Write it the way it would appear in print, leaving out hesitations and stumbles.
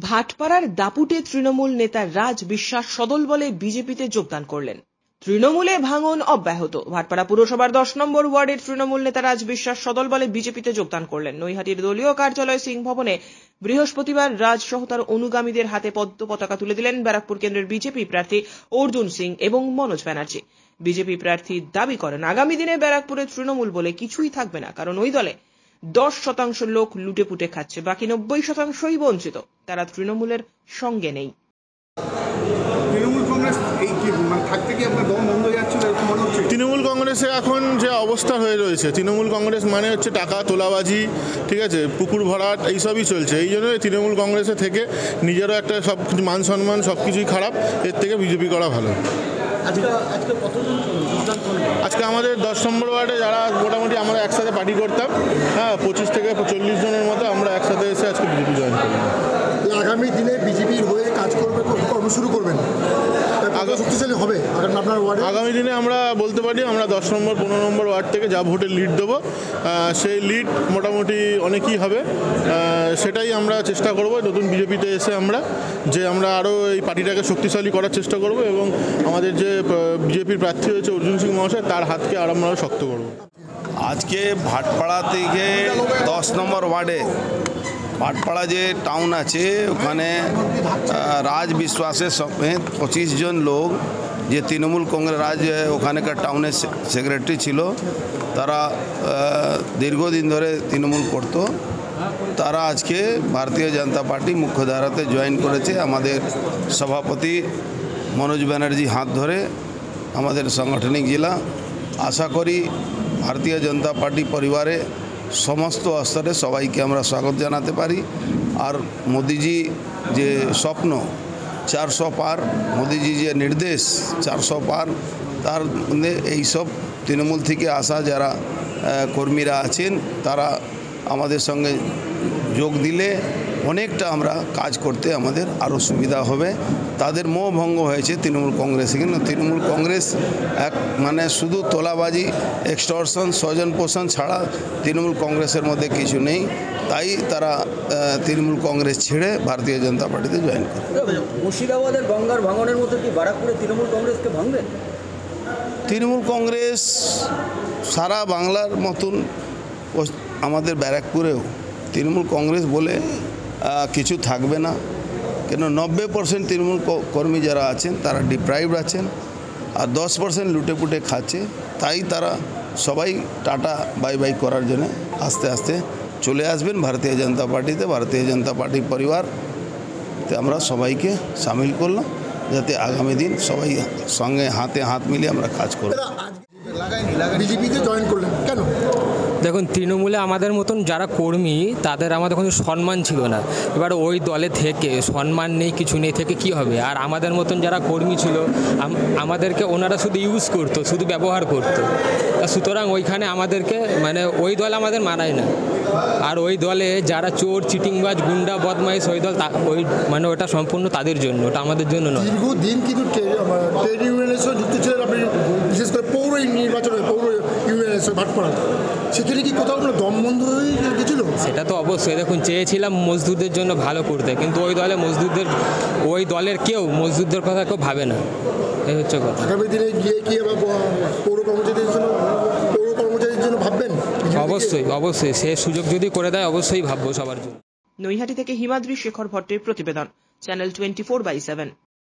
ভাটপাড়ার দাপুটে তৃণমূল নেতা রাজ বিশ্বাস সদলবলে বিজেপিতে যোগদান করলেন। তৃণমূলে ভাঙন অব্যাহত। ভাটপাড়া পুরসভার 10 নম্বর ওয়ার্ডের তৃণমূল নেতা রাজ বিশ্বাস সদলবলে বিজেপিতে যোগদান করলেন। নৈহাটির দলীয় কার্যালয় সিং ভবনে বৃহস্পতিবার রাজ সহ তার অনুগামীদের হাতে পদ্ম পতাকা তুলে দিলেন ব্যারাকপুর কেন্দ্রের বিজেপি প্রার্থী অর্জুন সিং এবং মনোজ ব্যানার্জি। বিজেপি প্রার্থী দাবি করেন, আগামী দিনে ব্যারাকপুরে তৃণমূল বলে কিছুই থাকবে না, কারণ ওই দলে 10% লোক লুটেপুটে খাচ্ছে, বাকি 90%ই বঞ্চিত। তারা তৃণমূলের সঙ্গে নেই। তৃণমূল কংগ্রেসে এখন যে অবস্থা হয়ে রয়েছে, তৃণমূল কংগ্রেস মানে হচ্ছে টাকা তোলাবাজি, ঠিক আছে, পুকুর ভরাট, এইসবই চলছে। এই জন্য তৃণমূল কংগ্রেসে থেকে নিজেরও একটা সব কিছু মান সম্মান সব কিছুই খারাপ, এর থেকে বিজেপি করা ভালো। আজকে আমাদের 10 নম্বর ওয়ার্ডে যারা মোটামুটি আমরা একসাথে পার্টি করতাম, 25 থেকে 40 জনের মতো আমরা একসাথে এসে আজকে বিজেপি জয়েন করলাম। আগামী দিনে বিজেপির হয়ে কাজ করবে, কর্ম শুরু করবেন, শক্তিশালী হবে আপনার ওয়ার্ডে? আগামী দিনে আমরা বলতে পারি আমরা 10 নম্বর 15 নম্বর ওয়ার্ড থেকে যা ভোটের লিড দেবো, সেই লিড মোটামুটি অনেকই হবে। সেটাই আমরা চেষ্টা করব নতুন বিজেপিতে এসে আমরা আরও এই পার্টিটাকে শক্তিশালী করার চেষ্টা করব এবং আমাদের যে বিজেপির প্রার্থী হয়েছে অর্জুন সিং মহাশয়, তার হাতকে আমরা শক্ত করব। আজকে ভাটপাড়া থেকে 10 নম্বর ওয়ার্ডে, ভাটপাড়া যে টাউন আছে ওখানে রাজ বিশ্বাসের সমেত 25 জন লোক, যে তৃণমূল কংগ্রেস রাজ ওখানকার টাউনের সেক্রেটারি ছিল, তারা দীর্ঘদিন ধরে তৃণমূল করত, তারা আজকে ভারতীয় জনতা পার্টি মুখ্যধারাতে জয়েন করেছে। আমাদের সভাপতি মনোজ ব্যানার্জি হাত ধরে আমাদের সাংগঠনিক জেলা, আশা করি ভারতীয় জনতা পার্টি পরিবারে সমস্ত স্তরে সবাইকে আমরা স্বাগত জানাতে পারি। আর মোদিজি যে স্বপ্ন 400 পার, মোদিজি যে নির্দেশ 400 পার, তার মধ্যে এইসব তৃণমূল থেকে আসা যারা কর্মীরা আছেন তারা আমাদের সঙ্গে যোগ দিলে অনেকটা আমরা কাজ করতে আমাদের আরও সুবিধা হবে। তাদের মোহভঙ্গ হয়েছে তৃণমূল কংগ্রেসে, কিন্তু তৃণমূল কংগ্রেস মানে শুধু তোলাবাজি, এক্সটর্শন, স্বজন পোষণ ছাড়া তৃণমূল কংগ্রেসের মধ্যে কিছু নেই। তাই তারা তৃণমূল কংগ্রেস ছেড়ে ভারতীয় জনতা পার্টিতে জয়েন করে। মুর্শিদাবাদের গঙ্গার ভাঙনের মতো কি বারাকপুরে তৃণমূল কংগ্রেসকে ভাঙবে? তৃণমূল কংগ্রেস সারা বাংলার মতন আমাদের ব্যারাকপুরেও তৃণমূল কংগ্রেস বলে কিছু থাকবে না, কেন 90% তৃণমূল কর্মী যারা আছেন তারা ডিপ্রাইভড আছেন, আর 10% লুটেপুটে খাচ্ছে। তাই তারা সবাই টাটা বাই বাই করার জন্য আস্তে আস্তে চলে আসবেন ভারতীয় জনতা পার্টিতে। ভারতীয় জনতা পার্টি পরিবারতে আমরা সবাইকে সামিল করলাম, যাতে আগামী দিন সবাই সঙ্গে হাতে হাত মিলিয়ে আমরা কাজ করব। বিজেপিতে জয়েন করলেন কেন? দেখুন, তৃণমূলে আমাদের মতন যারা কর্মী তাদের আমাদের কোনো সম্মান ছিল না। এবার ওই দলে থেকে সম্মান নেই, কিছু নেই থেকে কি হবে? আর আমাদের মতন যারা কর্মী ছিল আমাদেরকে ওনারা শুধু ইউজ করতো, শুধু ব্যবহার করতো। সুতরাং ওইখানে আমাদেরকে মানে ওই দল আমাদের মানায় না। আর ওই দলে যারা চোর, চিটিংবাজ, গুন্ডা, বদমাইশ, ওই দল ওই মানে ওটা সম্পূর্ণ তাদের জন্য, ওটা আমাদের জন্য নয়। দীর্ঘদিন কিন্তু ট্রেড ইউনিয়নের সঙ্গে যুক্ত ছিলেন আপনি, বিশেষ করে পৌর নির্বাচনে পৌর ইউনিয়নের সঙ্গে ভাটপাড়া, সেখানে কি কোথাও আপনার দম বন্ধ হয়ে গেছিল? সেটা তো অবশ্যই। দেখুন, চেয়েছিলাম মজদুরদের জন্য ভালো করতে, কিন্তু ওই দলে ওই দলের কেউ মজদুরদের কথা কেউ ভাবে না, এই হচ্ছে কথা। আগামী দিনে গিয়ে কি পৌর কর্মচারীদের জন্য ভাববেন? অবশ্যই সে সুযোগ যদি করে দেয় অবশ্যই ভাববো সবার জন্য। নৈহাটি থেকে হিমাদ্রি শেখর ভট্টের প্রতিবেদন, চ্যানেল 24/7।